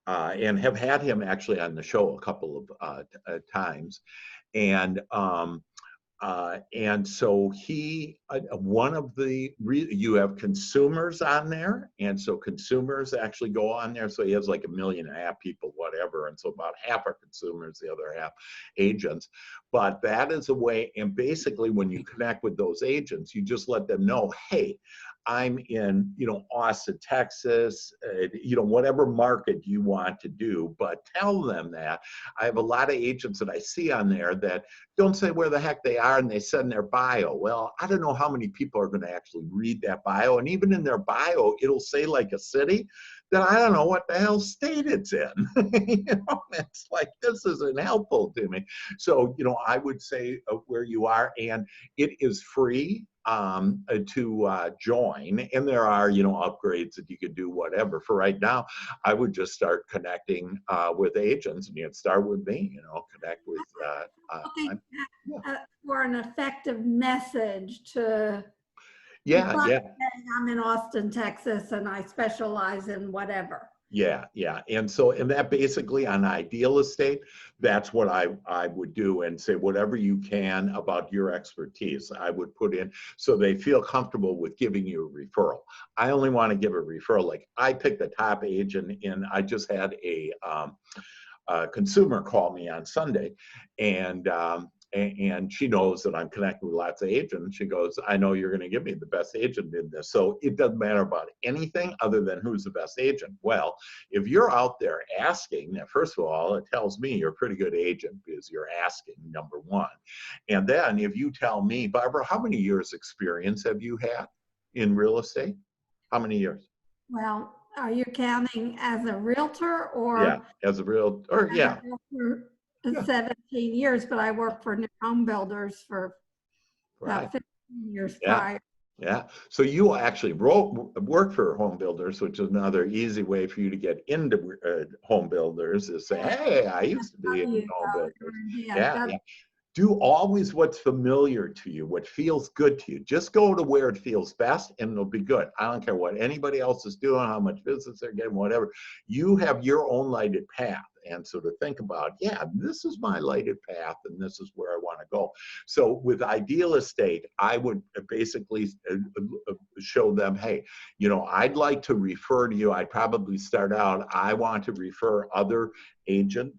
have had him actually on the show a couple of times. And so one of you have consumers on there. And so consumers actually go on there. So he has like 1.5 million people, whatever. And so about half are consumers, the other half agents. But that is a way. And basically when you connect with those agents, you just let them know, hey, I'm in, Austin, Texas, whatever market you want to do, but tell them that I have a lot of agents that I see on there that don't say where the heck they are and they send their bio. Well, I don't know how many people are going to actually read that bio. And even in their bio, it'll say like a city that I don't know what the hell state it's in. It's like, this isn't helpful to me. So, I would say where you are, and it is free to join, and there are upgrades that you could do, whatever. For right now, I would just start connecting with agents, and you'd start with me, connect with Looking for an effective message to yeah. I'm in Austin, Texas, and I specialize in whatever. Yeah. And that basically on Ideal Estate, that's what I would do, and say whatever you can about your expertise, I would put in so they feel comfortable with giving you a referral. I only want to give a referral. Like I picked the top agent, and I just had a consumer call me on Sunday, and she knows that I'm connected with lots of agents. She goes, I know you're going to give me the best agent in this. So it doesn't matter about anything other than who's the best agent. Well, if you're out there asking, first of all, it tells me you're a pretty good agent because you're asking, number one. And then if you tell me, Barbara, how many years experience have you had in real estate? How many years? Well, are you counting as a realtor or? Yeah, as a realtor, yeah. 17 years, but I worked for new home builders for about 15 years prior. Yeah. So you actually work for home builders, which is another easy way for you to get into home builders, is say, hey, I used to be in home builders. Yeah. Do always what's familiar to you, what feels good to you. Just go to where it feels best and it'll be good. I don't care what anybody else is doing, how much business they're getting, whatever. You have your own lighted path. And so to think about, yeah, this is my lighted path and this is where I want to go. So with Ideal Estate, I would basically show them, hey, I'd like to refer to you. I'd probably start out, I want to refer to other agents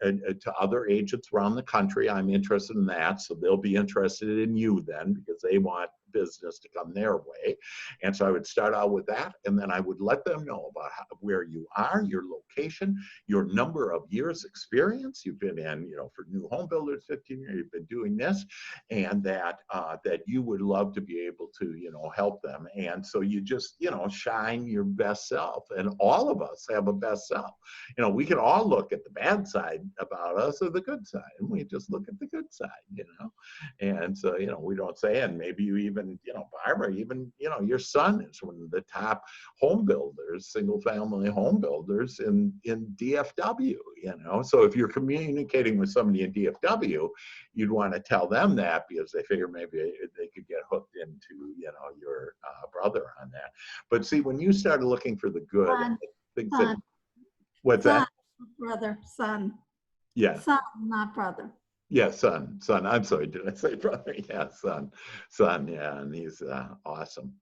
around the country. I'm interested in that. So they'll be interested in you then because they want business to come their way. And so I would start out with that, and then I would let them know about where you are, your location, your number of years experience. You've been in, for new home builders, 15 years, you've been doing this, and that you would love to be able to, help them. And so you just, shine your best self. And all of us have a best self. We can all look at the bad side about us or the good side, and we just look at the good side, And so, we don't say, and maybe you even, Barbara, even, your son is one of the top home builders, single family home builders in DFW, So if you're communicating with somebody in DFW, you'd want to tell them that because they figure maybe they could get hooked into, your brother on that. But see, when you started looking for the good, what's that? Son. Yeah. Son, not brother. Yeah, son. I'm sorry, did I say brother? Yeah, son. Yeah, and he's awesome.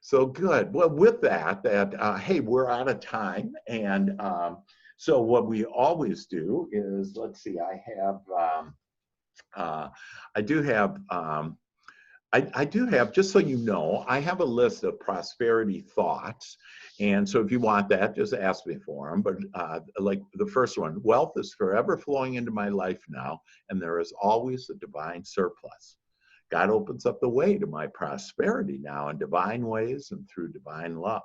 So good. Well, with that, hey, we're out of time, and so what we always do is, let's see, I do have, just so you know, I have a list of prosperity thoughts. And so if you want that, just ask me for them. But like the first one, wealth is forever flowing into my life now, and there is always a divine surplus. God opens up the way to my prosperity now in divine ways and through divine love.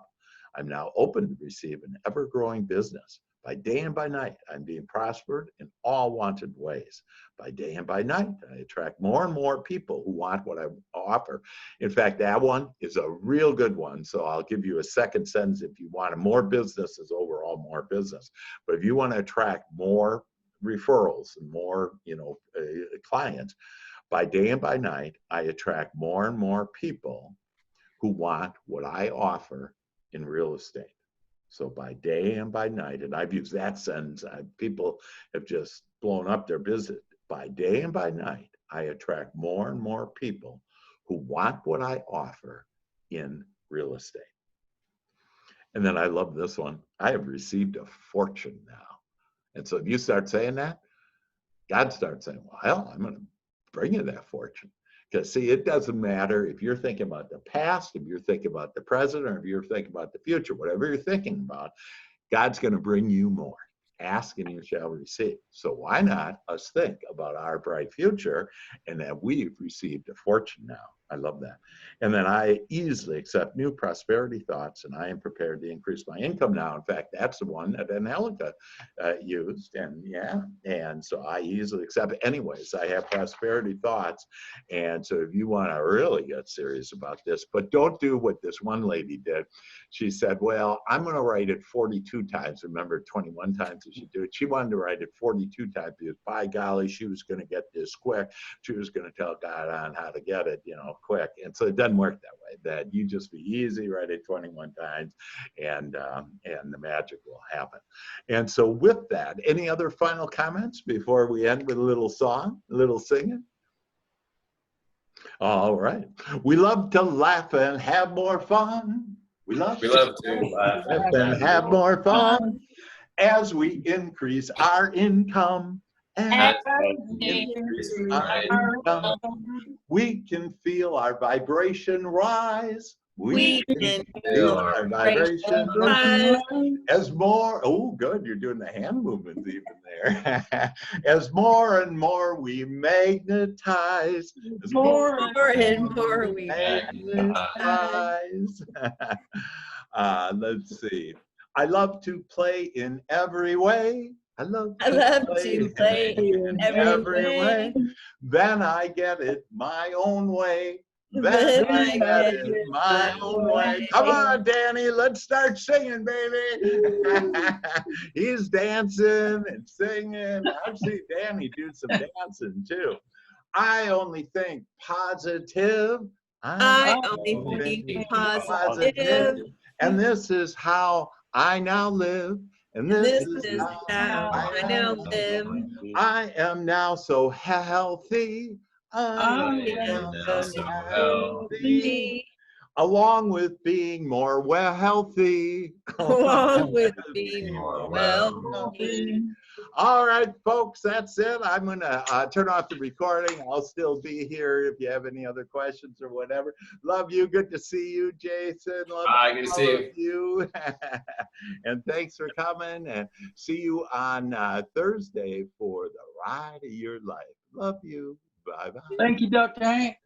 I'm now open to receive an ever-growing business. By day and by night, I'm being prospered in all wanted ways. By day and by night, I attract more and more people who want what I offer. In fact, that one is a real good one. So I'll give you a second sentence if you want. More business is overall more business. But if you want to attract more referrals and more, clients, by day and by night, I attract more and more people who want what I offer in real estate. So by day and by night, and I've used that sentence, people have just blown up their business. By day and by night, I attract more and more people who want what I offer in real estate. And then I love this one. I have received a fortune now. And so if you start saying that, God starts saying, well, I'm going to bring you that fortune. Because see, it doesn't matter if you're thinking about the past, if you're thinking about the present, or if you're thinking about the future, whatever you're thinking about, God's going to bring you more. Ask and you shall receive. So why not us think about our bright future and that we've received a fortune now. I love that. And then I easily accept new prosperity thoughts, and I am prepared to increase my income now. In fact, that's the one that Angelica used. And so I easily accept it. Anyways, I have prosperity thoughts. And so if you want to really get serious about this, but don't do what this one lady did. She said, well, I'm going to write it 42 times. Remember, 21 times you should do it. She wanted to write it 42 times because, by golly, she was going to get this quick. She was going to tell God on how to get it, quick. And so it doesn't work that way. That you just be easy, write it 21 times, and the magic will happen. And so with that, any other final comments before we end with a little song, a little singing? All right. We love to laugh and have more fun. We love to laugh and have more fun as we increase our income. As we increase our income, we can feel our vibration rise. We can feel our vibration rise as more, oh good, you're doing the hand movements even there. As more and more we magnetize. As more and more we magnetize. Let's see. I love to play in every way. I love to play in every way. Then I get it my own way. Then I get it my own way. Come on, Danny, let's start singing, baby. He's dancing and singing. I've seen Danny do some dancing too. I only think positive. I only think positive. And this is how I now live. And this is how I now live. I am now so healthy. I am now so healthy. Along with being more healthy. Along with being more healthy. All right, folks, that's it. I'm going to turn off the recording. I'll still be here if you have any other questions or whatever. Love you. Good to see you, Jason. Love good to see you. And thanks for coming. And see you on Thursday for the ride of your life. Love you. Bye-bye. Thank you, Dr. Hank.